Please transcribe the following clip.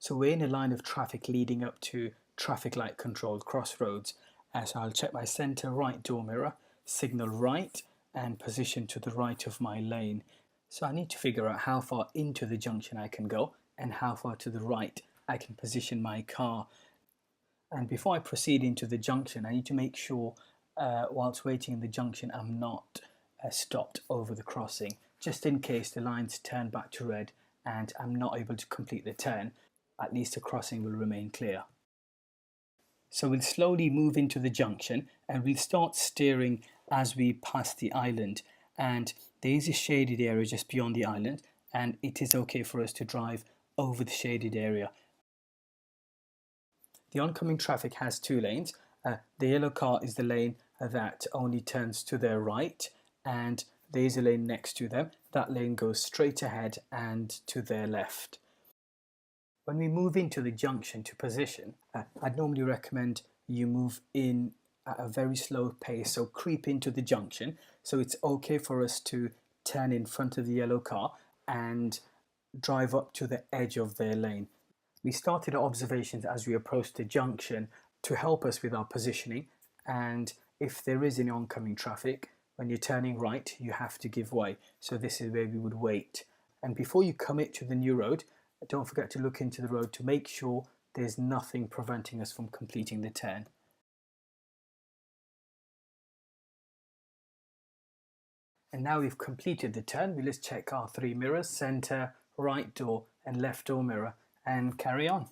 So we're in a line of traffic leading up to traffic light controlled crossroads. So I'll check my centre right door mirror, signal right and position to the right of my lane. So I need to figure out how far into the junction I can go and how far to the right I can position my car. And before I proceed into the junction, I need to make sure whilst waiting in the junction I'm not stopped over the crossing, just in case the lines turn back to red and I'm not able to complete the turn. At least the crossing will remain clear. So we'll slowly move into the junction and we'll start steering as we pass the island, and there is a shaded area just beyond the island and it is okay for us to drive over the shaded area. The oncoming traffic has two lanes. The yellow car is the lane that only turns to their right, and there is a lane next to them. That lane goes straight ahead and to their left. When we move into the junction to position, I'd normally recommend you move in at a very slow pace, so creep into the junction. So it's okay for us to turn in front of the yellow car and drive up to the edge of their lane. We started our observations as we approached the junction to help us with our positioning, and if there is any oncoming traffic, when you're turning right, you have to give way. So this is where we would wait. And before you commit to the new road, don't forget to look into the road to make sure there's nothing preventing us from completing the turn. And now we've completed the turn, we'll just check our three mirrors, centre, right door and left door mirror, and carry on.